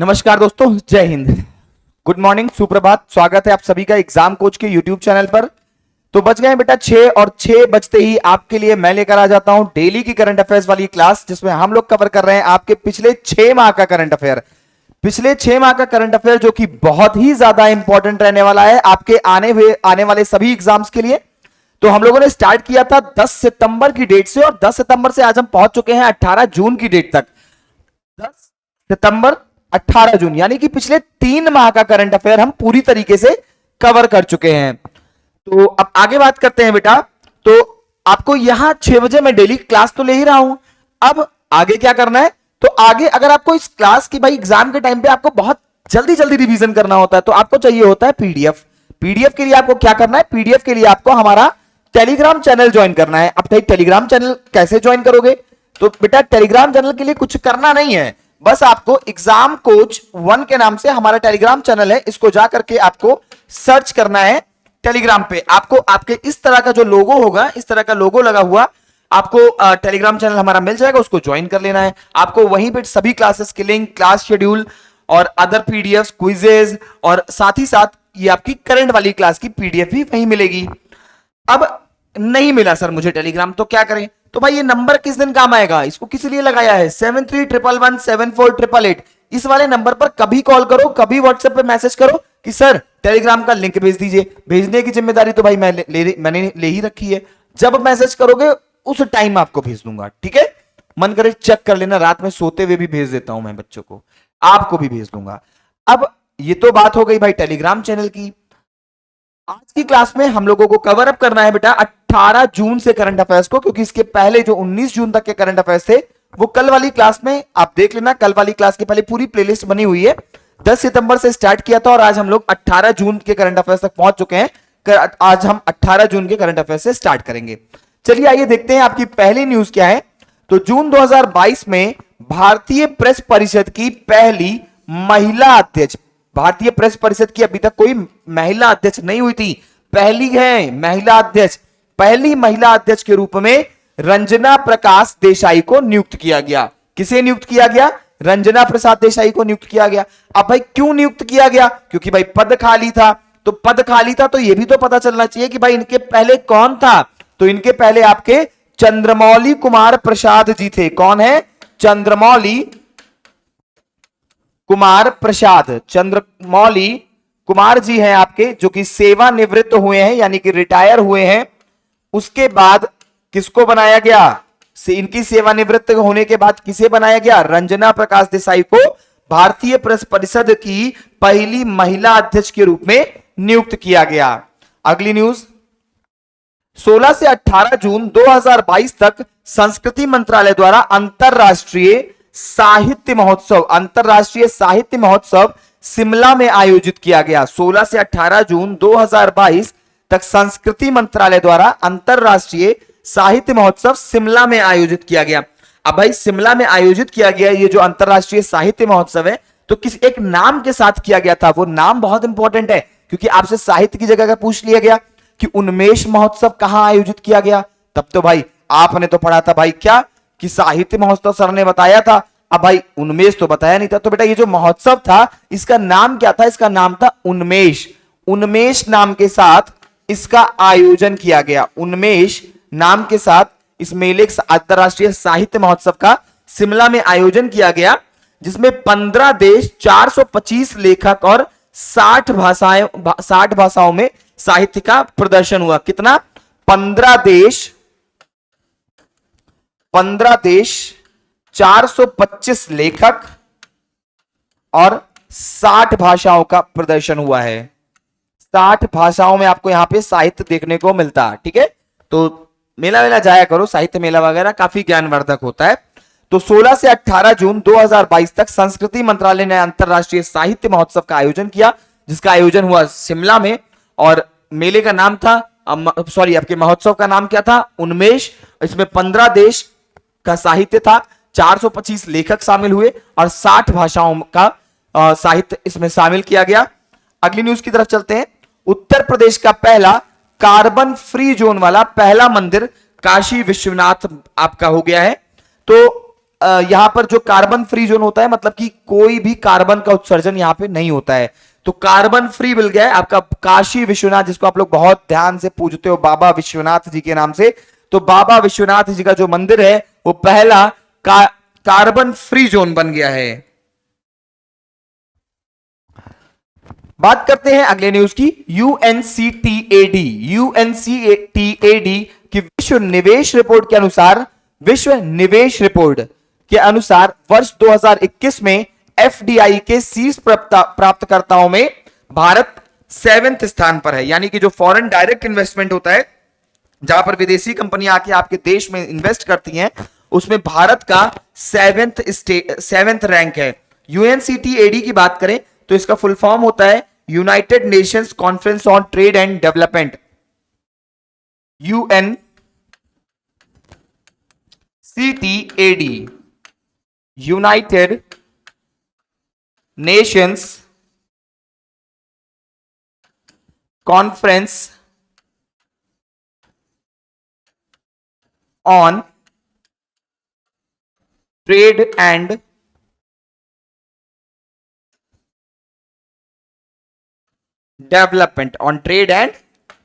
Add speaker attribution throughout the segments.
Speaker 1: नमस्कार दोस्तों, जय हिंद, गुड मॉर्निंग, सुप्रभात। स्वागत है आप सभी का एग्जाम कोच के यूट्यूब चैनल पर। तो बच गए बेटा 6 और 6 बजते ही आपके लिए मैं लेकर आ जाता हूं डेली की करंट अफेयर्स वाली क्लास, जिसमें हम लोग कवर कर रहे हैं आपके पिछले 6 माह का करंट अफेयर। पिछले 6 माह का करंट अफेयर जो कि बहुत ही ज्यादा इंपॉर्टेंट रहने वाला है आपके आने वाले सभी एग्जाम्स के लिए। तो हम लोगों ने स्टार्ट किया था 10 सितंबर की डेट से और 10 सितंबर से आज हम पहुंच चुके हैं 18 जून की डेट तक। 10 सितंबर 18 जून यानी कि पिछले 3 माह का करंट अफेयर हम पूरी तरीके से कवर कर चुके हैं। तो अब आगे बात करते हैं बेटा। तो आपको यहां 6 बजे मैं डेली क्लास तो ले ही रहा हूं। अब आगे क्या करना है? तो आगे अगर आपको इस क्लास की भाई एग्जाम के टाइम पे आपको बहुत जल्दी जल्दी रिवीजन करना होता है तो आपको चाहिए होता है पीडीएफ। पीडीएफ के लिए आपको क्या करना है? पीडीएफ के लिए आपको हमारा टेलीग्राम चैनल ज्वाइन करना है। अब टेलीग्राम चैनल कैसे ज्वाइन करोगे? तो बेटा टेलीग्राम चैनल के लिए कुछ करना नहीं है, बस आपको एग्जाम कोच 1 के नाम से हमारा टेलीग्राम चैनल है, इसको जाकर के आपको सर्च करना है टेलीग्राम पे। आपको आपके इस तरह का जो लोगो होगा, इस तरह का लोगो लगा हुआ आपको टेलीग्राम चैनल हमारा मिल जाएगा, उसको ज्वाइन कर लेना है। आपको वहीं पे सभी क्लासेस के लिंक, क्लास शेड्यूल और अदर पीडीएफ, क्विजेज और साथ ही साथ ये आपकी करंट वाली क्लास की पीडीएफ भी वहीं मिलेगी। अब नहीं मिला सर मुझे टेलीग्राम, तो क्या करें? तो भाई ये नंबर किस दिन काम आएगा? इसको किस लिए लगाया है? 7311174888। इस वाले नंबर पर कभी कॉल करो, कभी व्हाट्सएप पे मैसेज करो कि सर टेलीग्राम का लिंक भेज दीजिए। भेजने की जिम्मेदारी तो भाई मैंने ले ही रखी है। जब मैसेज करोगे उस टाइम आपको भेज दूंगा, ठीक है? मन करे चेक कर लेना, रात में सोते हुए भी भेज देता हूं मैं बच्चों को, आपको भी भेज दूंगा। अब ये तो बात हो गई भाई टेलीग्राम चैनल की। आज की क्लास में हम लोगों को कवर अप करना है बेटा 18 जून से करंट अफेयर्स को, क्योंकि इसके पहले जो 19 जून तक के करंट अफेयर्स थे वो कल वाली क्लास में आप देख लेना। कल वाली क्लास की पहले पूरी प्लेलिस्ट बनी हुई है। 10 सितंबर से स्टार्ट किया था और आज हम लोग 18 जून के करंट अफेयर्स तक पहुंच चुके हैं। आज हम 18 जून के करंट अफेयर्स से स्टार्ट करेंगे। चलिए आइए देखते हैं आपकी पहली न्यूज क्या है। तो जून 2022 में भारतीय प्रेस परिषद की पहली महिला अध्यक्ष, भारतीय प्रेस परिषद की अभी तक कोई महिला अध्यक्ष नहीं हुई थी, पहली है महिला अध्यक्ष। पहली महिला अध्यक्ष के रूप में रंजना प्रकाश देसाई को नियुक्त किया गया। किसे नियुक्त किया गया? रंजना प्रसाद देसाई को नियुक्त किया गया। अब भाई क्यों नियुक्त किया गया? क्योंकि भाई पद खाली था। तो पद खाली था तो यह भी तो पता चलना चाहिए कि भाई इनके पहले कौन था। तो इनके पहले आपके चंद्रमौली कुमार प्रसाद जी थे। कौन है? चंद्रमौली कुमार प्रसाद। चंद्रमौली कुमार जी हैं आपके, जो कि सेवानिवृत्त हुए हैं यानी कि रिटायर हुए हैं। उसके बाद किसको बनाया गया? इनकी सेवानिवृत्त होने के बाद किसे बनाया गया? रंजना प्रकाश देसाई को भारतीय प्रेस परिषद की पहली महिला अध्यक्ष के रूप में नियुक्त किया गया। अगली न्यूज, 16 से 18 जून 2022 तक संस्कृति मंत्रालय द्वारा अंतरराष्ट्रीय साहित्य महोत्सव शिमला में आयोजित किया गया। 16 से 18 जून 2022 तक संस्कृति मंत्रालय द्वारा अंतरराष्ट्रीय साहित्य महोत्सव शिमला में आयोजित किया गया। अब भाई शिमला में आयोजित किया गया ये जो अंतरराष्ट्रीय साहित्य महोत्सव है, तो किस एक नाम के साथ किया गया था। वो नाम बहुत इंपॉर्टेंट है, क्योंकि आपसे साहित्य की जगह अगर पूछ लिया गया कि उन्मेष महोत्सव कहां आयोजित किया गया, तब तो भाई आपने तो पढ़ा था भाई क्या कि साहित्य महोत्सव सर ने बताया था। अब भाई उन्मेष तो बताया नहीं था। तो बेटा ये जो महोत्सव था इसका नाम क्या था? इसका नाम था उन्मेष। उन्मेष नाम के साथ इसका आयोजन किया गया। उन्मेष नाम के साथ इस मेले अंतरराष्ट्रीय साहित्य महोत्सव का शिमला में आयोजन किया गया, जिसमें 15 देश, 425 लेखक और 60 भाषाओं में साहित्य का प्रदर्शन हुआ। कितना? 15 देश, 425 लेखक और 60 भाषाओं का प्रदर्शन हुआ है। 60 भाषाओं में आपको यहां पे साहित्य देखने को मिलता है, ठीक है? तो मेला जाया करो, साहित्य मेला वगैरह काफी ज्ञानवर्धक होता है। तो 16 से 18 जून 2022 तक संस्कृति मंत्रालय ने अंतरराष्ट्रीय साहित्य महोत्सव का आयोजन किया, जिसका आयोजन हुआ शिमला में। और मेले का नाम था आपके महोत्सव का नाम क्या था? उन्मेष। इसमें 15 देश का साहित्य था, 425 लेखक शामिल हुए और 60 भाषाओं का साहित्य इसमें शामिल किया गया। अगली न्यूज की तरफ चलते हैं। उत्तर प्रदेश का पहला कार्बन फ्री जोन वाला पहला मंदिर काशी विश्वनाथ आपका हो गया है। तो यहां पर जो कार्बन फ्री जोन होता है, मतलब कि कोई भी कार्बन का उत्सर्जन यहां पे नहीं होता है। तो कार्बन फ्री मिल गया है आपका काशी विश्वनाथ, जिसको आप लोग बहुत ध्यान से पूजते हो बाबा विश्वनाथ जी के नाम से। तो बाबा विश्वनाथ जी का जो मंदिर है वो पहला कार्बन फ्री जोन बन गया है। बात करते हैं अगले न्यूज की। यूएनसीटीएडी की विश्व निवेश रिपोर्ट के अनुसार, विश्व निवेश रिपोर्ट के अनुसार वर्ष 2021 में एफडीआई के शीर्ष प्राप्तकर्ताओं में भारत 7वें स्थान पर है। यानी कि जो फॉरेन डायरेक्ट इन्वेस्टमेंट होता है, जहां पर विदेशी कंपनियां आके आपके देश में इन्वेस्ट करती हैं, उसमें भारत का 7वें रैंक है। यूएनसीटीएडी की बात करें तो इसका फुल फॉर्म होता है United Nations Conference on trade and Development, UNCTAD, United Nations Conference on trade and Development, on trade and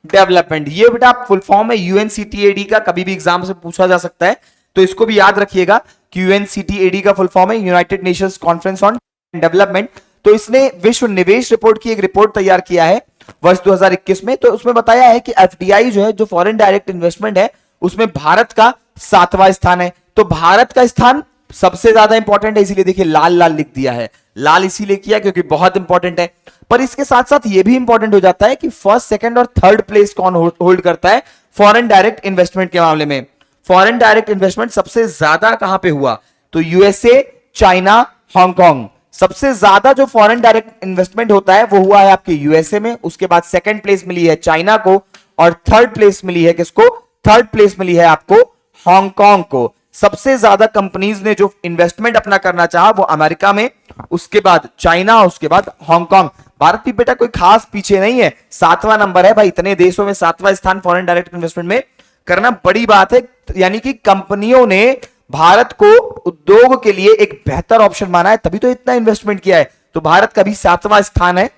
Speaker 1: development. ये बेटा फुल फॉर्म है यूएनसीटीएडी का, कभी भी एग्जाम से पूछा जा सकता है, तो इसको भी याद रखिएगा कि यूएनसीटीएडी का फुल फॉर्म है United Nations Conference on development. तो इसने विश्व निवेश रिपोर्ट की एक रिपोर्ट तैयार किया है वर्ष 2021 में। तो उसमें बताया है कि एफडीआई जो है, जो फॉरेन डायरेक्ट इन्वेस्टमेंट है, उसमें भारत का 7वां स्थान है। तो भारत का स्थान सबसे ज्यादा इंपॉर्टेंट है, इसीलिए देखिए लाल लाल लिख दिया है। लाल इसीलिए किया क्योंकि बहुत इंपॉर्टेंट है। पर इसके साथ साथ यह भी इंपॉर्टेंट हो जाता है कि फर्स्ट, सेकंड और थर्ड प्लेस कौन होल्ड करता है फॉरेन डायरेक्ट इन्वेस्टमेंट के मामले में। फॉरेन डायरेक्ट इन्वेस्टमेंट सबसे ज्यादा कहां पे हुआ, तो यूएसए, चाइना, हांगकांग। सबसे ज्यादा जो फॉरेन डायरेक्ट इन्वेस्टमेंट होता है वो हुआ है आपके यूएसए में। उसके बाद सेकंड प्लेस मिली है चाइना को, और थर्ड प्लेस मिली है किसको, थर्ड प्लेस मिली है आपको हांगकांग को। सबसे ज्यादा कंपनीज ने जो इन्वेस्टमेंट अपना करना चाहा वो अमेरिका में, उसके बाद चाइना, उसके बाद हांगकांग। भारत भी बेटा कोई खास पीछे नहीं है, 7वां नंबर है भाई। इतने देशों में 7वां स्थान फॉरेन डायरेक्ट इन्वेस्टमेंट में करना बड़ी बात है। यानी कि कंपनियों ने भारत को उद्योग के लिए एक बेहतर ऑप्शन माना है, तभी तो इतना इन्वेस्टमेंट किया है। तो भारत का भी 7वां स्थान है।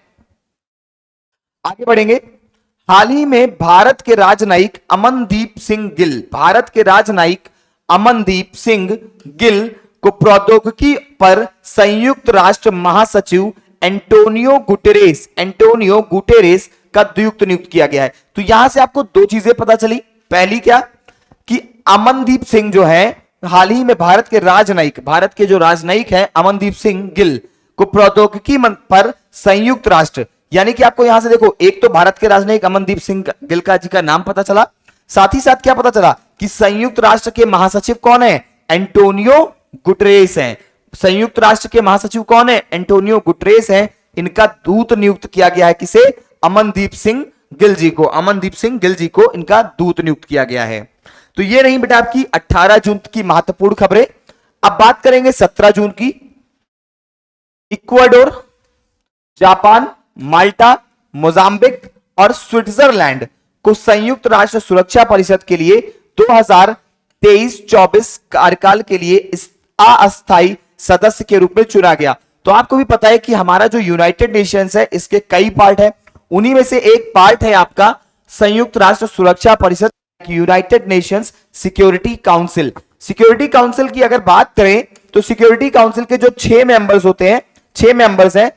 Speaker 1: आगे बढ़ेंगे। हाल ही में भारत के राजनयिक अमनदीप सिंह गिल, भारत के राजनयिक अमनदीप सिंह गिल को प्रौद्योगिकी पर संयुक्त राष्ट्र महासचिव एंटोनियो गुटेरेस का नियुक्त किया गया है। तो यहां से आपको दो चीजें पता चली। पहली क्या, कि अमनदीप सिंह जो है हाल ही में भारत के जो राजनयिक है अमनदीप सिंह गिल को प्रौद्योगिकी पर संयुक्त राष्ट्र, यानी कि आपको यहां से देखो, एक तो भारत के राजनयिक अमनदीप सिंह गिल का जी का नाम पता चला, साथ ही साथ क्या पता चला कि संयुक्त राष्ट्र के महासचिव कौन है, एंटोनियो गुटेरेस हैं। संयुक्त राष्ट्र के महासचिव कौन है, एंटोनियो गुटेरेस हैं। इनका दूत नियुक्त किया गया है, किसे, अमनदीप सिंह गिल जी को। अमनदीप सिंह गिल जी को इनका दूत नियुक्त किया गया है। तो ये रही बेटा आपकी 18 जून की महत्वपूर्ण खबरें। अब बात करेंगे 17 जून की। इक्वाडोर, जापान, माल्टा, मोजाम्बिक और स्विट्जरलैंड को संयुक्त राष्ट्र सुरक्षा परिषद के लिए 2023-24 कार्यकाल के लिए अस्थायी सदस्य के रूप में चुना गया। तो आपको भी पता है कि हमारा जो यूनाइटेड नेशंस है, इसके कई पार्ट है, उन्हीं में से एक पार्ट है आपका संयुक्त राष्ट्र सुरक्षा परिषद, United Nations security council. Security council की अगर बात करें तो सिक्योरिटी काउंसिल के जो 6 मेंबर्स होते हैं, 6 मेंबर्स हैं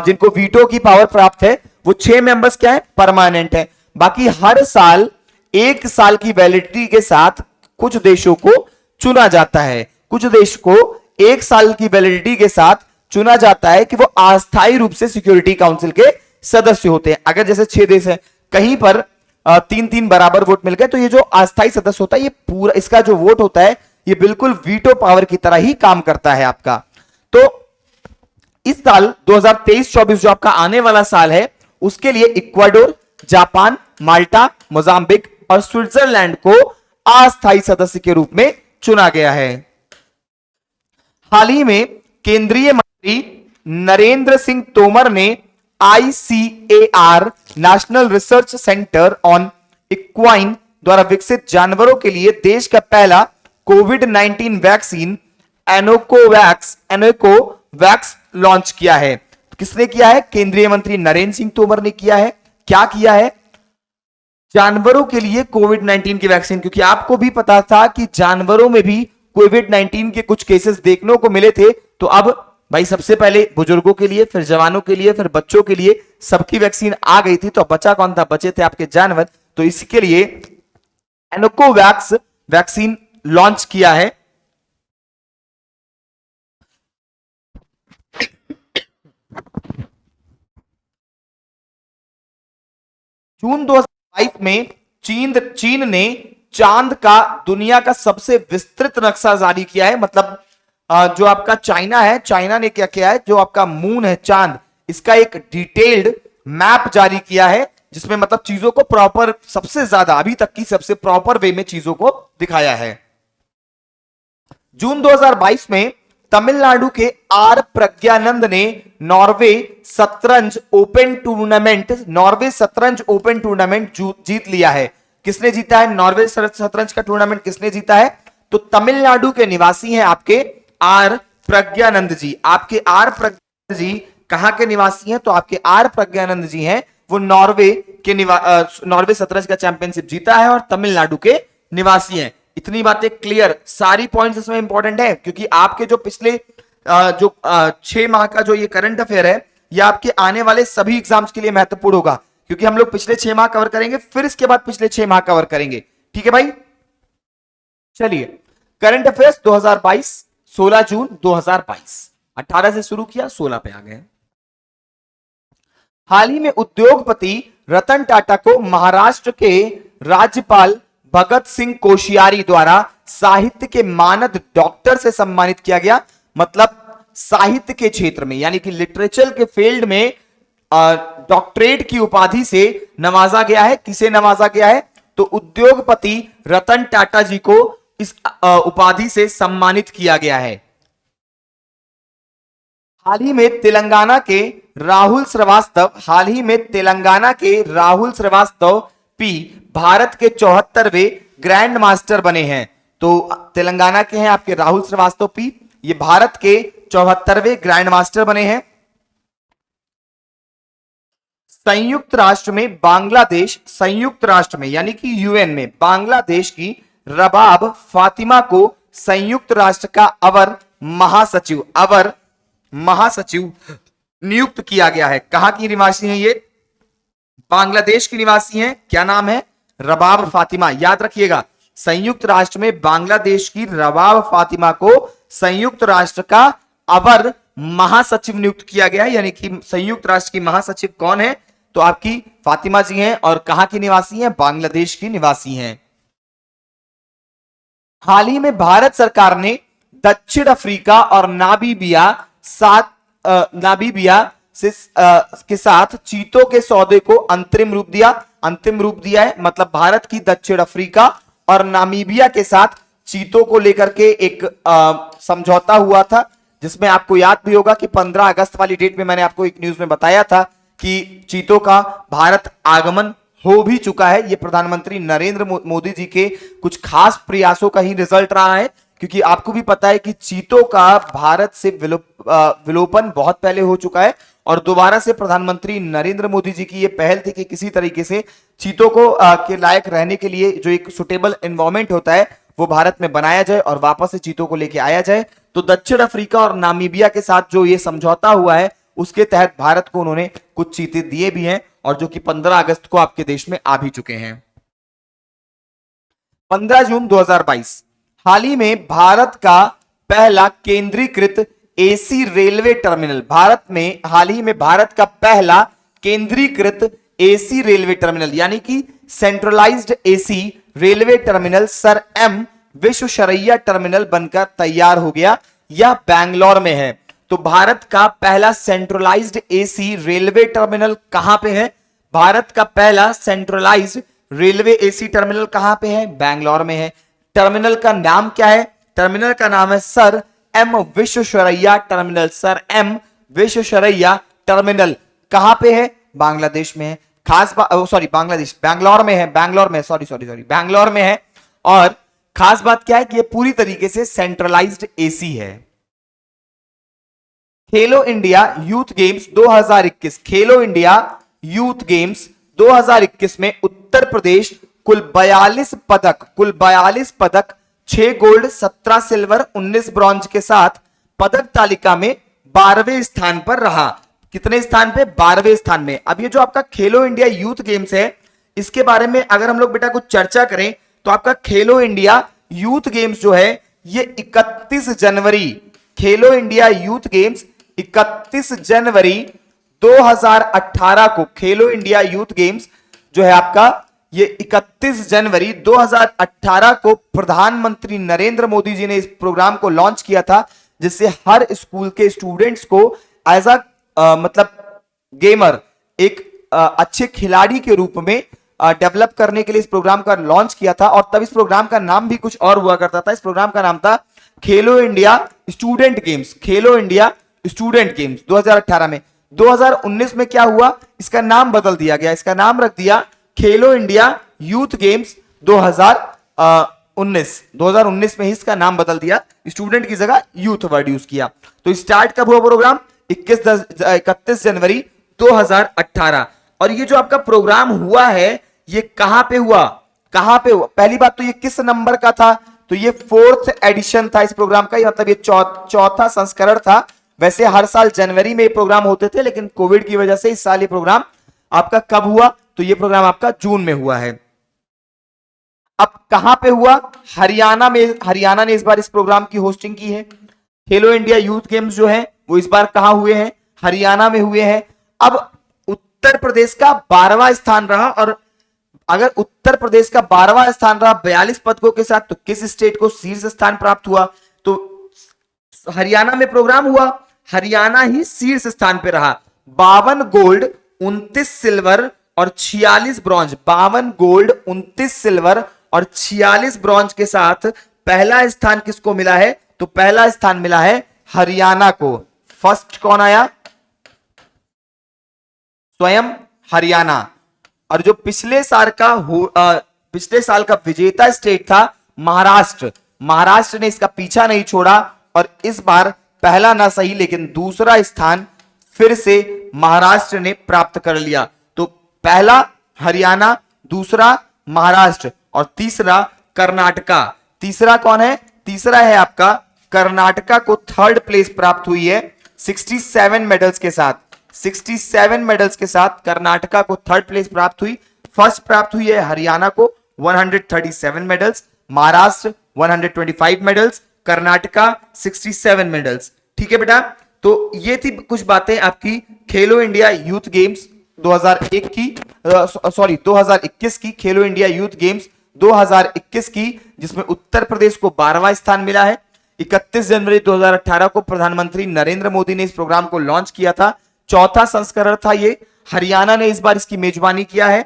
Speaker 1: जिनको वीटो की पावर प्राप्त है, वो 6 मेंबर्स क्या है, परमानेंट है। बाकी हर साल 1 साल की वैलिडिटी के साथ कुछ देशों को चुना जाता है। कुछ देश को 1 साल की वैलिडिटी के साथ चुना जाता है कि वो अस्थायी रूप से सिक्योरिटी काउंसिल के सदस्य होते हैं। अगर जैसे 6 देश हैं, कहीं पर 3-3 बराबर वोट मिल गए, तो ये जो अस्थायी सदस्य होता है, ये पूरा इसका जो वोट होता है, ये बिल्कुल वीटो पावर की तरह ही काम करता है आपका। तो इस साल 2023-24 जो आपका आने वाला साल है, उसके लिए इक्वाडोर, जापान, माल्टा, मोजाम्बिक और स्विट्जरलैंड को अस्थायी सदस्य के रूप में चुना गया है। हाल ही में केंद्रीय मंत्री नरेंद्र सिंह तोमर ने ICAR national research centre on equine द्वारा विकसित जानवरों के लिए देश का पहला कोविड-19 वैक्सीन एनोकोवैक्स लॉन्च किया है। किसने किया है? केंद्रीय मंत्री नरेंद्र सिंह तोमर ने किया है। क्या किया है? जानवरों के लिए कोविड-19 की वैक्सीन, क्योंकि आपको भी पता था कि जानवरों में भी कोविड-19 के कुछ केसेस देखने को मिले थे। तो अब भाई सबसे पहले बुजुर्गों के लिए, फिर जवानों के लिए, फिर बच्चों के लिए सबकी वैक्सीन आ गई थी। तो बचा कौन था? बचे थे आपके जानवर। तो इसके लिए एनोकोवैक्स वैक्सीन लॉन्च किया है। जून 2022 में चीन ने चांद का दुनिया का सबसे विस्तृत नक्शा जारी किया है। मतलब जो आपका चाइना है, चाइना ने क्या किया है? जो आपका मून है, चांद, इसका एक डिटेल्ड मैप जारी किया है, जिसमें मतलब चीजों को प्रॉपर, सबसे ज्यादा अभी तक की सबसे प्रॉपर वे में चीजों को दिखाया है। जून 2022 में तमिलनाडु के आर प्रज्ञानंद ने नॉर्वे शतरंज ओपन टूर्नामेंट जीत लिया है। किसने जीता है नॉर्वे शतरंज का टूर्नामेंट? किसने जीता है? तो तमिलनाडु के निवासी हैं आपके आर प्रज्ञानंद जी। आपके आर प्रज्ञानंद जी कहां के निवासी हैं? तो आपके आर प्रज्ञानंद जी हैं वो नॉर्वे शतरंज का चैंपियनशिप जीता है और तमिलनाडु के निवासी हैं। इतनी बातें क्लियर, सारी पॉइंट्स इसमें इंपॉर्टेंट है, क्योंकि आपके जो पिछले 6 माह का जो ये करंट अफेयर है, ये आपके आने वाले सभी एग्जाम्स के लिए महत्वपूर्ण होगा, क्योंकि हम लोग पिछले 6 माह कवर करेंगे, फिर इसके बाद पिछले 6 माह कवर करेंगे। ठीक है भाई, चलिए करंट अफेयर्स 2022, 16 जून 2022, 18 से शुरू किया, 16 पे आ गए। हाल ही में उद्योगपति रतन टाटा को महाराष्ट्र के राज्यपाल भगत सिंह कोश्यारी द्वारा साहित्य के मानद डॉक्टर से सम्मानित किया गया। मतलब साहित्य के क्षेत्र में, यानी कि लिटरेचर के फील्ड में डॉक्टरेट की उपाधि से नवाजा गया है। किसे नवाजा गया है? तो उद्योगपति रतन टाटा जी को इस उपाधि से सम्मानित किया गया है। हाल ही में तेलंगाना के राहुल श्रीवास्तव पी भारत के 74वें ग्रैंड मास्टर बने हैं। तो तेलंगाना के हैं आपके राहुल श्रीवास्तव पी, ये भारत के 74वें ग्रैंड मास्टर बने हैं। संयुक्त राष्ट्र में यानी कि यूएन में बांग्लादेश की रबाब फातिमा को संयुक्त राष्ट्र का अवर महासचिव नियुक्त किया गया है। कहां की निवासी हैं ये? बांग्लादेश की निवासी हैं। क्या नाम है? रबाब फातिमा। याद रखिएगा, संयुक्त राष्ट्र में बांग्लादेश की रबाब फातिमा को संयुक्त राष्ट्र का अवर महासचिव नियुक्त किया गया है। यानी कि संयुक्त राष्ट्र की महासचिव कौन है? तो आपकी फातिमा जी हैं। और कहां की निवासी हैं? बांग्लादेश की निवासी हैं। हाल ही में भारत सरकार ने दक्षिण अफ्रीका और नामीबिया के साथ चीतों के सौदे को अंतरिम रूप दिया है। मतलब भारत की दक्षिण अफ्रीका और नामीबिया के साथ चीतों को लेकर के एक समझौता हुआ था, जिसमें आपको याद भी होगा कि 15 अगस्त वाली डेट में मैंने आपको एक न्यूज में बताया था कि चीतों का भारत आगमन हो भी चुका है। यह प्रधानमंत्री नरेंद्र मोदी जी के कुछ खास प्रयासों का ही रिजल्ट रहा है, क्योंकि आपको भी पता है कि चीतों का भारत से विलोपन बहुत पहले हो चुका है और दोबारा से प्रधानमंत्री नरेंद्र मोदी जी की यह पहल थी कि किसी तरीके से चीतों को के लायक रहने के लिए जो एक सुटेबल एनवायरमेंट होता है वो भारत में बनाया जाए और वापस से चीतों को लेके आया जाए। तो दक्षिण अफ्रीका और नामीबिया के साथ जो ये समझौता हुआ है उसके तहत भारत को उन्होंने कुछ चीते दिए भी हैं और जो कि 15 अगस्त को आपके देश में आ भी चुके हैं। 15 जून 2022, हाल ही में भारत का पहला केंद्रीकृत एसी रेलवे टर्मिनल, भारत का पहला केंद्रीकृत एसी रेलवे टर्मिनल यानी कि centralised AC railway terminal sir M Visvesvaraya terminal बनकर तैयार हो गया। यह बैंगलोर में है। तो भारत का पहला सेंट्रलाइज्ड एसी रेलवे टर्मिनल कहां पे है? भारत का पहला सेंट्रलाइज्ड रेलवे एसी टर्मिनल कहां पे है? बैंगलोर में है। टर्मिनल का नाम क्या है? टर्मिनल का नाम है sir M Visvesvaraya terminal. Sir M Visvesvaraya terminal कहां पे है? बांग्लादेश में है। बैंगलोर में है। बैंगलोर में है और खास बात क्या है कि ये पूरी तरीके से सेंट्रलाइज्ड एसी है। खेलो इंडिया यूथ गेम्स 2021, खेलो इंडिया यूथ गेम्स 2021 में उत्तर प्रदेश कुल 42 पदक 6 गोल्ड 17 सिल्वर 19 ब्रॉन्ज के साथ पदक तालिका में 12वें स्थान पर रहा। कितने स्थान पे? 12वें स्थान में। अब ये जो आपका खेलो इंडिया यूथ गेम्स है, इसके बारे में अगर हम लोग बेटा कुछ चर्चा करें तो आपका खेलो इंडिया यूथ गेम्स जो है ये 31 जनवरी, खेलो इंडिया यूथ गेम्स 31 जनवरी 2018 को, खेलो इंडिया यूथ गेम्स जो है आपका ये 31 जनवरी 2018 को प्रधानमंत्री नरेंद्र मोदी जी ने इस प्रोग्राम को लॉन्च किया था, जिससे हर स्कूल के स्टूडेंट्स को एज मतलब गेमर, एक अच्छे खिलाड़ी के रूप में डेवलप करने के लिए इस प्रोग्राम का लॉन्च किया था। और तब इस प्रोग्राम का नाम भी कुछ और हुआ करता था। इस प्रोग्राम का नाम था खेलो इंडिया स्टूडेंट गेम्स, खेलो इंडिया स्टूडेंट गेम्स 2018 में। 2019 में क्या हुआ? इसका नाम बदल दिया गया, इसका नाम रख दिया खेलो इंडिया यूथ गेम्स 2019 में ही इसका नाम बदल दिया, स्टूडेंट की जगह यूथ वर्ड यूज किया। तो स्टार्ट कब हुआ प्रोग्राम? 31 जनवरी 2018। और ये जो आपका प्रोग्राम हुआ है ये कहां पे हुआ? कहां पे हुआ? पहली बात तो ये किस नंबर का था? तो ये 4th एडिशन था इस प्रोग्राम का, मतलब ये चौथा संस्करण था। वैसे हर साल जनवरी में ये प्रोग्राम होते थे, लेकिन कोविड की वजह से इस साल ये प्रोग्राम आपका कब हुआ? तो ये प्रोग्राम आपका जून में हुआ है। अब कहां पे हुआ? हरियाणा में। हरियाणा ने इस बार इस प्रोग्राम की होस्टिंग की है। खेलो इंडिया यूथ गेम्स जो है वो इस बार कहां हुए हैं? हरियाणा में हुए हैं। अब उत्तर प्रदेश का 12वां स्थान रहा, और अगर उत्तर प्रदेश का 12वां स्थान रहा 42 पदकों के साथ, तो किस स्टेट को शीर्ष स्थान प्राप्त हुआ? तो हरियाणा में प्रोग्राम हुआ, हरियाणा ही शीर्ष स्थान पे रहा। 52 गोल्ड 29 सिल्वर और 46 ब्रॉन्ज, 52 गोल्ड 29 सिल्वर और 46 ब्रॉन्ज के साथ पहला स्थान किसको मिला है? तो पहला स्थान मिला है हरियाणा को। फर्स्ट कौन आया? स्वयं हरियाणा। और जो पिछले साल का विजेता स्टेट था महाराष्ट्र, महाराष्ट्र ने इसका पीछा नहीं छोड़ा और इस बार पहला ना सही लेकिन दूसरा स्थान फिर से महाराष्ट्र ने प्राप्त कर लिया। तो पहला हरियाणा, दूसरा महाराष्ट्र और तीसरा कर्नाटका। तीसरा कौन है? तीसरा है आपका कर्नाटका को थर्ड प्लेस प्राप्त हुई है 67 मेडल्स के साथ। 67 मेडल्स के साथ कर्नाटका को थर्ड प्लेस प्राप्त हुई। फर्स्ट प्राप्त हुई है हरियाणा को 137 medals, Maharashtra 125 medals, Karnataka 67 medals. ठीक है बेटा, तो ये थी कुछ बातें आपकी खेलो इंडिया यूथ गेम्स 2021 की, खेलो इंडिया यूथ गेम्स 2021 की, जिसमें उत्तर प्रदेश को 12वां स्थान मिला है। 31 जनवरी 2018 को प्रधानमंत्री नरेंद्र मोदी ने इस प्रोग्राम को लॉन्च किया था। चौथा संस्करण था ये। हरियाणा ने इस बार इसकी मेजबानी किया है।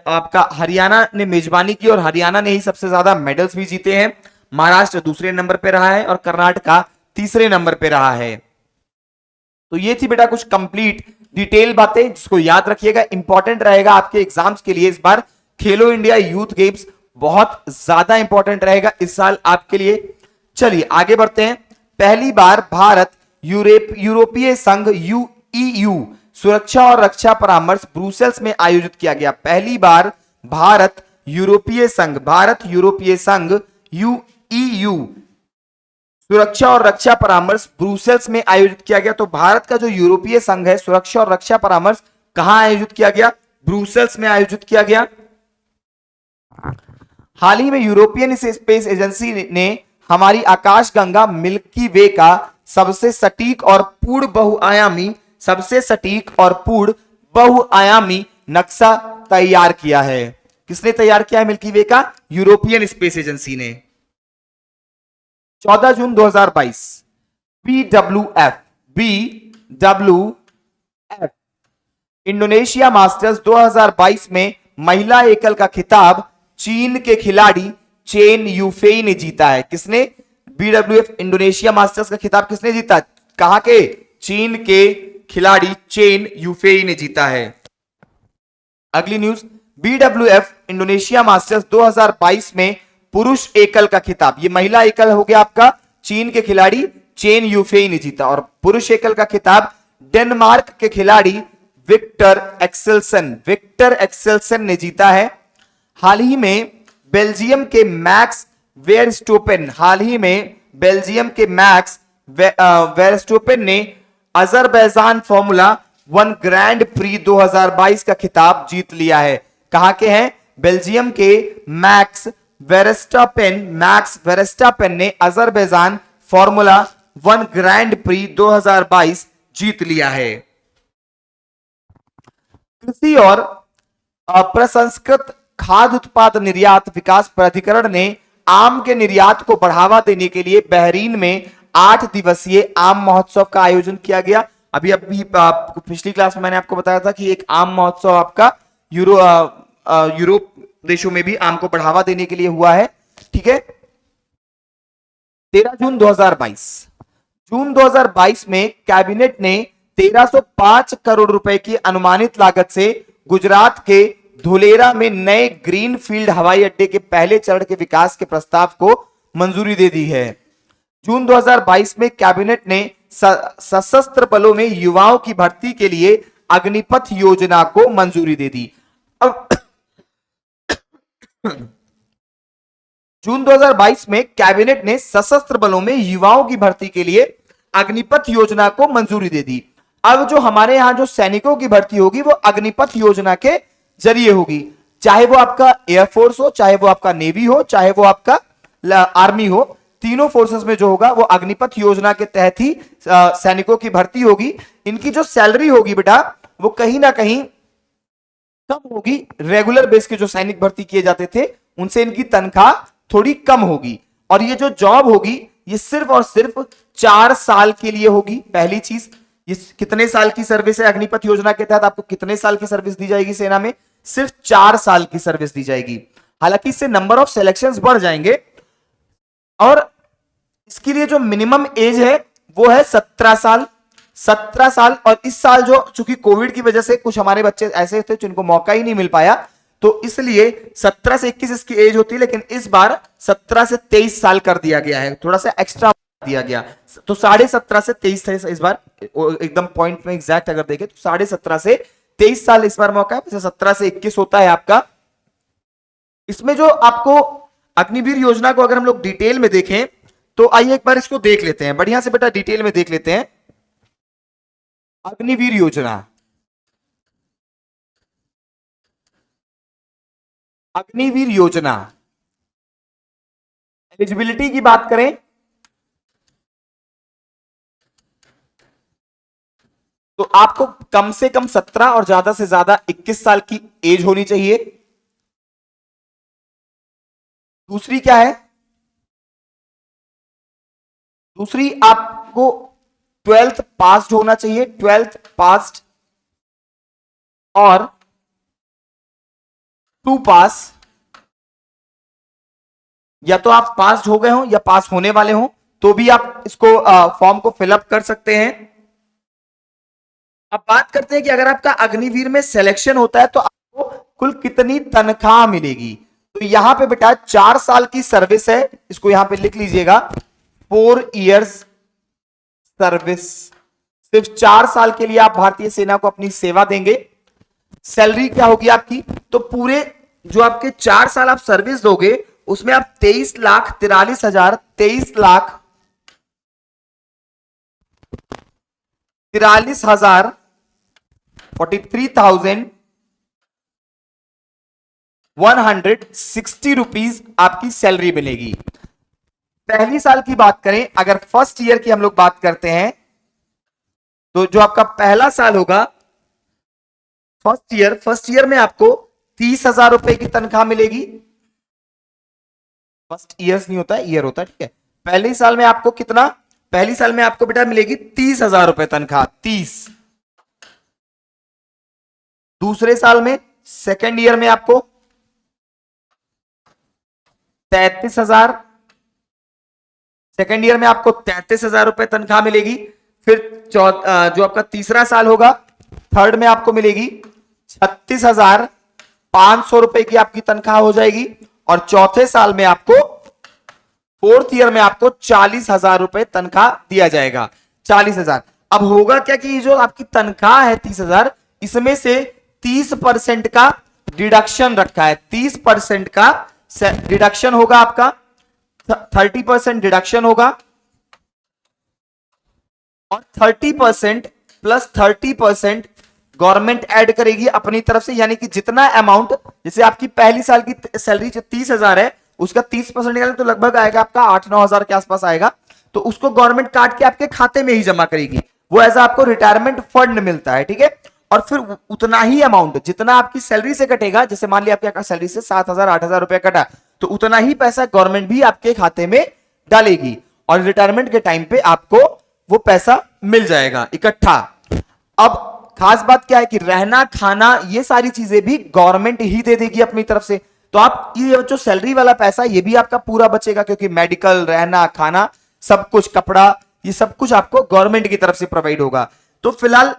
Speaker 1: आपका हरियाणा ने मेजबानी की और हरियाणा ने ही सबसे ज्यादा मेडल्स भी जीते हैं। महाराष्ट्र दूसरे नंबर पे रहा है और कर्नाटका तीसरे नंबर पे रहा है। तो ये थी बेटा कुछ कंप्लीट डिटेल बातें, जिसको याद रखिएगा, इंपॉर्टेंट रहेगा आपके एग्जाम्स के लिए। इस बार खेलो इंडिया यूथ गेम्स बहुत ज्यादा इंपॉर्टेंट रहेगा इस साल आपके लिए। चलिए आगे बढ़ते हैं। पहली बार भारत यूरोपीय संघ यूईयू सुरक्षा और रक्षा परामर्श ब्रुसेल्स में आयोजित किया गया। पहली बार भारत यूरोपीय संघ यूईयू सुरक्षा और रक्षा परामर्श ब्रुसेल्स में आयोजित किया गया। तो भारत का जो यूरोपीय संघ है सुरक्षा और रक्षा परामर्श कहां आयोजित किया गया? ब्रुसेल्स में आयोजित किया गया। हाल ही में यूरोपियन स्पेस एजेंसी ने हमारी आकाशगंगा मिल्की वे का सबसे सटीक और पूर्ण बहुआयामी नक्शा तैयार किया है। किसने तैयार किया है मिल्की वे का? यूरोपियन स्पेस एजेंसी ने। 14 जून 2022 BWF इंडोनेशिया मास्टर्स 2022 में महिला एकल का खिताब चीन के खिलाड़ी चेन यूफेई ने जीता है। किसने? BWF इंडोनेशिया मास्टर्स का खिताब किसने जीता? कहां के? चीन के खिलाड़ी चेन यूफेई ने जीता है। अगली न्यूज, BWF इंडोनेशिया मास्टर्स 2022 में पुरुष एकल का खिताब, ये महिला एकल हो गया आपका चीन के खिलाड़ी चेन यूफेई ने जीता, और पुरुष एकल का खिताब डेनमार्क के खिलाड़ी विक्टर एक्सेल्सन ने जीता है। हाल ही में बेल्जियम के मैक्स वेरस्टोपेन ने अजरबैजान फॉर्मूला 1 ग्रैंड प्री 2022 का खिताब जीत लिया है। कहां के हैं? बेल्जियम के मैक्स वेरस्टापेन ने अजरबैजान फॉर्मूला 1 ग्रैंड प्री 2022 जीत लिया है। कृषि और प्रसंस्कृत खाद्य उत्पाद निर्यात विकास प्राधिकरण ने आम के निर्यात को बढ़ावा देने के लिए बहरीन में 8 दिवसीय आम महोत्सव का आयोजन किया गया। अभी पिछली क्लास में मैंने आपको बताया था कि एक आम महोत्सव आपका यूरोप देशों में भी आम को बढ़ावा देने के लिए हुआ है। ठीक है, 13 जून 2022 में कैबिनेट ने 1305 करोड़ रुपए की अनुमानित लागत से गुजरात के धुलेरा में नए ग्रीनफील्ड हवाई अड्डे के पहले चरण के विकास के प्रस्ताव को मंजूरी दे दी है। जून 2022 में कैबिनेट ने सशस्त्र बलों में युवाओं की भर्ती के लिए अग्निपथ योजना को मंजूरी दे दी। अब जून 2022 में कैबिनेट ने सशस्त्र बलों में युवाओं की भर्ती के लिए अग्निपथ योजना को मंजूरी दे दी। अब जो हमारे यहां जो सैनिकों की भर्ती होगी वो अग्निपथ योजना के जरिए होगी, चाहे वो आपका एयरफोर्स हो, चाहे वो आपका नेवी हो, चाहे वो आपका आर्मी हो, तीनों फोर्सेस में जो होगा वो अग्निपथ योजना के तहत ही सैनिकों की भर्ती होगी। इनकी जो सैलरी होगी बेटा वो कहीं ना कहीं कम होगी। रेगुलर बेस के जो सैनिक भर्ती किए जाते थे उनसे इनकी तनख्वाह थोड़ी कम होगी, और ये जो जॉब होगी ये सिर्फ और सिर्फ 4 साल के लिए होगी। पहली चीज, ये कितने साल की सर्विस है? अग्निपथ योजना के तहत आपको कितने साल की सर्विस दी जाएगी सेना में? सिर्फ 4 साल की सर्विस दी जाएगी। हालांकि इससे नंबर ऑफ सिलेक्शंस बढ़ जाएंगे, और इसके लिए जो मिनिमम एज है वो है 17 साल। 17 साल, और इस साल जो चूंकि कोविड की वजह से कुछ हमारे बच्चे ऐसे थे जिनको मौका ही नहीं मिल पाया, तो इसलिए 17 से 21 इसकी एज होती है, लेकिन इस बार 17 से 23 साल कर दिया गया है, थोड़ा सा एक्स्ट्रा दिया गया। तो 17.5 से 23 है इस बार, एकदम पॉइंट में एग्जैक्ट अगर देखें तो 17.5 से 23 साल इस बार मौका है। 17 से 21 होता है आपका। इसमें जो आपको अग्निवीर योजना को अगर हम लोग डिटेल में देखें तो आइए एक बार इसको देख लेते हैं, बढ़िया से बेटा डिटेल में देख लेते हैं। अग्निवीर योजना, अग्निवीर योजना एलिजिबिलिटी की बात करें तो आपको कम से कम 17 और ज्यादा से ज्यादा 21 साल की एज होनी चाहिए। दूसरी क्या है? दूसरी आपको 12th पास्ड होना चाहिए, 12th पास्ड और 2 पास, या तो आप पास्ड हो गए हो या पास होने वाले हो तो भी आप इसको फॉर्म को फिलअप कर सकते हैं। अब बात करते हैं कि अगर आपका अग्निवीर में सिलेक्शन होता है तो आपको कुल कितनी तनख्वाह मिलेगी। तो यहां पे बेटा 4 साल की सर्विस है, इसको यहां पे लिख लीजिएगा, 4 इयर्स सर्विस। सिर्फ 4 साल के लिए आप भारतीय सेना को अपनी सेवा देंगे। सैलरी क्या होगी आपकी? तो पूरे जो आपके 4 साल आप सर्विस दोगे उसमें आप 23,43,000 43,160 रुपीज आपकी सैलरी मिलेगी। पहली साल की बात करें, अगर फर्स्ट ईयर की हम लोग बात करते हैं तो जो आपका पहला साल होगा फर्स्ट ईयर में आपको 30,000 रुपए की तनख्वाह मिलेगी। फर्स्ट ईयर्स नहीं होता है, ईयर होता है, ठीक है। पहले साल में आपको कितना? पहली साल में आपको बेटा मिलेगी 30,000 रुपए तनख्वाह, 30। दूसरे साल में सेकेंड ईयर में आपको 33,000, सेकेंड ईयर में आपको 33,000 रुपए तनख्वाह मिलेगी। फिर जो आपका तीसरा साल होगा, थर्ड में आपको मिलेगी 36,500 रुपए की आपकी तनख्वाह हो जाएगी। और चौथे साल में आपको, फोर्थ ईयर में आपको 40,000 रुपए तनख्वाह दिया जाएगा। 40,000। अब होगा क्या कि जो आपकी तनख्वाह है 30,000, इसमें से 30% का डिडक्शन रखा है। 30% का डिडक्शन होगा आपका, 30% डिडक्शन होगा और 30% प्लस 30% गवर्नमेंट ऐड करेगी अपनी तरफ से। यानी कि जितना अमाउंट, जैसे आपकी पहली साल की सैलरी 30,000 है, उसका 30% निकालें तो लगभग आएगा आपका 8-9 हजार के आसपास आएगा। तो उसको गवर्नमेंट काट के आपके खाते में ही जमा करेगी, वो ऐसा आपको रिटायरमेंट फंड मिलता है, ठीक है। और फिर उतना ही अमाउंट जितना आपकी सैलरी से कटेगा, जैसे मान लिया आपके सैलरी से 7,000 8,000 रुपए कटा, तो उतना ही पैसा गवर्नमेंट भी आपके खाते में डालेगी और रिटायरमेंट के टाइम पे आपको वो पैसा मिल जाएगा इकट्ठा। अब खास बात क्या है कि रहना खाना ये सारी चीजें भी गवर्नमेंट ही दे देगी अपनी तरफ से। तो आप ये जो सैलरी वाला पैसा ये भी आपका पूरा बचेगा, क्योंकि मेडिकल, रहना खाना सब कुछ, कपड़ा, ये सब कुछ आपको गवर्नमेंट की तरफ से प्रोवाइड होगा। तो फिलहाल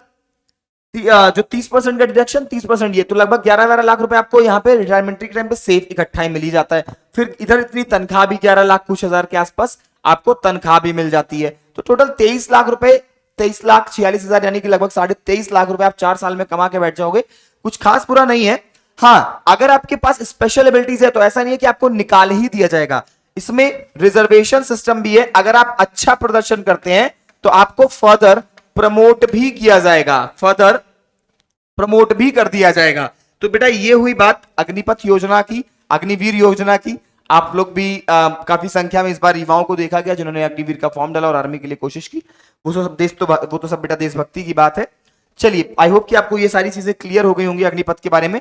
Speaker 1: जो 30% का डिडक्शन, 30% ये, तो लगभग 11-12 लाख रुपए आपको यहाँ पे रिटायरमेंट के टाइम पे सेफ इकट्ठा ही मिल ही जाता है। फिर इधर इतनी तनख्वाह भी 11 लाख कुछ हजार के आसपास आपको तनख्वाह भी मिल जाती है। तो टोटल 23 लाख रुपए, 23,46,000 यानी कि लगभग 23.5 लाख रुपए आप 4 साल में कमा के बैठ जाओगे। कुछ खास बुरा नहीं है। हाँ, अगर आपके पास स्पेशल एबिलिटीज है तो ऐसा नहीं है कि आपको निकाल ही दिया जाएगा, इसमें रिजर्वेशन सिस्टम भी है। अगर आप अच्छा प्रदर्शन करते हैं तो आपको फर्दर प्रमोट भी किया जाएगा, फर्दर प्रमोट भी कर दिया जाएगा। तो बेटा ये हुई बात अग्निपथ योजना की, अग्निवीर योजना की। आप लोग भी काफी संख्या में इस बार युवाओं को देखा गया जिन्होंने अग्निवीर का फॉर्म डाला और आर्मी के लिए कोशिश की। वो तो सब बेटा देशभक्ति की बात है। चलिए, आई होप कि आपको ये सारी चीजें क्लियर हो गई होंगी अग्निपथ के बारे में।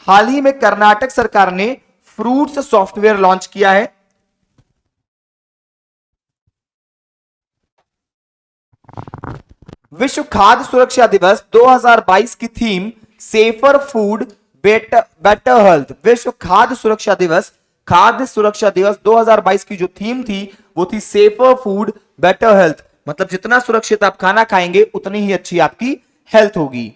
Speaker 1: हाल ही में कर्नाटक सरकार ने फ्रूट्स सॉफ्टवेयर लॉन्च किया है। विश्व खाद्य सुरक्षा दिवस 2022 की theme safer food better health. विश्व खाद्य सुरक्षा दिवस, खाद्य सुरक्षा दिवस 2022 की जो थीम थी वो थी सेफर फूड बेटर हेल्थ। मतलब जितना सुरक्षित आप खाना खाएंगे उतनी ही अच्छी आपकी हेल्थ होगी।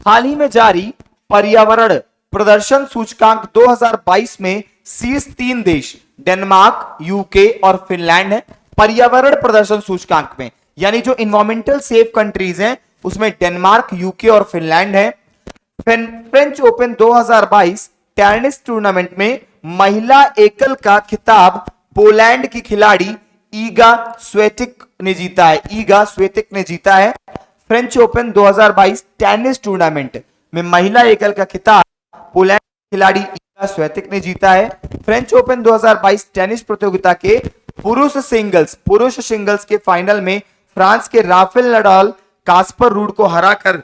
Speaker 1: हाल ही में जारी पर्यावरण प्रदर्शन सूचकांक 2022 में शीर्ष 3 देश डेनमार्क, यूके और फिनलैंड है। पर्यावरण प्रदर्शन सूचकांक में, यानी जो इन्वायरमेंटल सेफ कंट्रीज हैं उसमें डेनमार्क, यूके और फिनलैंड है। फ्रेंच ओपन 2022 टेनिस टूर्नामेंट में महिला एकल का खिताब पोलैंड की खिलाड़ी ईगा स्वेटिक ने जीता है। ईगा स्वेटिक ने जीता है। फ्रेंच ओपन 2022 टेनिस टूर्नामेंट में महिला एकल का खिताब पोलैंड की खिलाड़ी ईगा स्वेटिक ने जीता है। फ्रेंच ओपन 2022 टेनिस प्रतियोगिता के पुरुष सिंगल्स के फाइनल में फ्रांस के राफेल नडाल कास्पर रूड को हराकर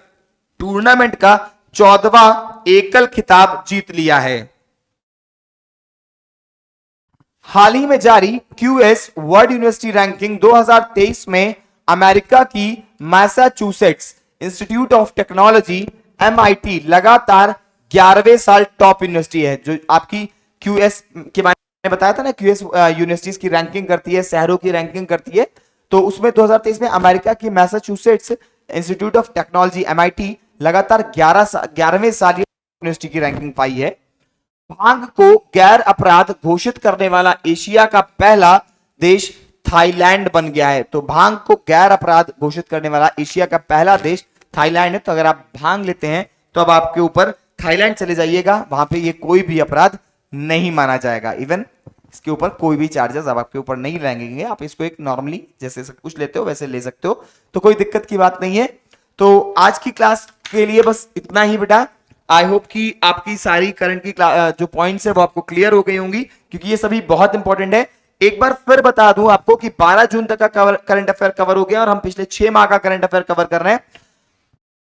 Speaker 1: टूर्नामेंट का 14वां एकल खिताब जीत लिया है। हाल ही में जारी क्यूएस वर्ल्ड यूनिवर्सिटी रैंकिंग 2023 में अमेरिका की Massachusetts institute of technology MIT लगातार 11वें साल टॉप यूनिवर्सिटी है। जो आपकी क्यूएस के बारे में बताया था ना, क्यूएस यूनिवर्सिटीज की रैंकिंग करती है, शहरों की रैंकिंग करती है। तो उसमें 2023 में अमेरिका की Massachusetts institute of technology MIT लगातार 11वें साल यूनिवर्सिटी की रैंकिंग पाई है। भांग को गैर अपराध घोषित करने वाला एशिया का पहला देश थाईलैंड बन गया है। तो भांग को गैर अपराध घोषित करने वाला एशिया का पहला देश थाईलैंड है। तो अगर आप भांग लेते हैं तो अब आपके ऊपर थाईलैंड चले जाइएगा, वहां पे ये कोई भी अपराध नहीं माना जाएगा। इवन इसके ऊपर कोई भी चार्जेस अब आपके ऊपर नहीं लगेंगे। आप इसको एक नॉर्मली जैसे सब कुछ लेते हो वैसे ले सकते हो, तो कोई दिक्कत की बात नहीं है। तो आज की क्लास के लिए बस इतना ही बेटा। आई होप कि आपकी सारी करंट की जो पॉइंट्स है वो आपको क्लियर हो गई होंगी, क्योंकि ये सभी बहुत इंपॉर्टेंट है। एक बार फिर बता दूं आपको कि 12 जून तक का करंट अफेयर कवर हो गया और हम पिछले 6 माह का करंट अफेयर कवर कर रहे हैं।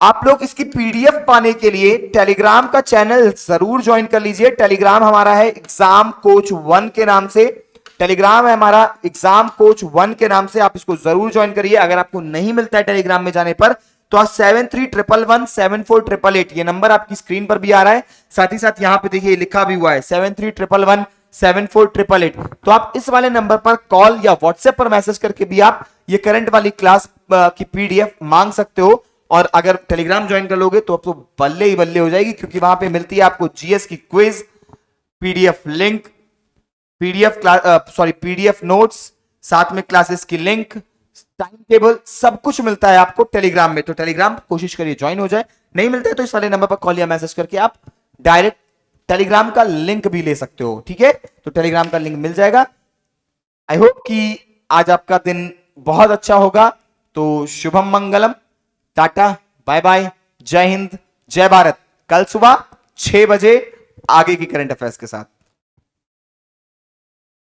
Speaker 1: आप लोग इसकी PDF पाने के लिए टेलीग्राम का चैनल जरूर ज्वाइन कर लीजिए। टेलीग्राम हमारा है एग्जाम कोच 1 के नाम से। टेलीग्राम है हमारा एग्जाम कोच 1 के नाम से, आप इसको जरूर ज्वाइन करिए। अगर आपको नहीं मिलता है टेलीग्राम में जाने पर तो आप 7311174888 ये नंबर आपकी स्क्रीन पर भी आ रहा है, साथ ही साथ यहां पे देखिए लिखा भी हुआ है 7311174888। तो आप इस वाले नंबर पर कॉल या व्हाट्सएप पर मैसेज करके भी आप ये करंट वाली क्लास की PDF मांग सकते हो। और अगर टेलीग्राम ज्वाइन कर लोगे तो अब तो बल्ले ही बल्ले हो जाएगी, क्योंकि वहां पे मिलती है आपको GS की quiz, PDF link, PDF class, sorry PDF notes, साथ में क्लासेस की लिंक, टाइम टेबल, सब कुछ मिलता है आपको टेलीग्राम में। तो टेलीग्राम कोशिश करिए ज्वाइन हो जाए, नहीं मिलता है तो इस वाले नंबर पर कॉल या मैसेज करके आप डायरेक्ट टेलीग्राम का लिंक भी ले सकते हो, ठीक है। तो टेलीग्राम का लिंक मिल जाएगा। आई होप कि आज आपका दिन बहुत अच्छा होगा। तो शुभम मंगलम, टाटा, बाय बाय, जय हिंद, जय भारत। कल सुबह 6 बजे आगे की करंट अफेयर्स के साथ।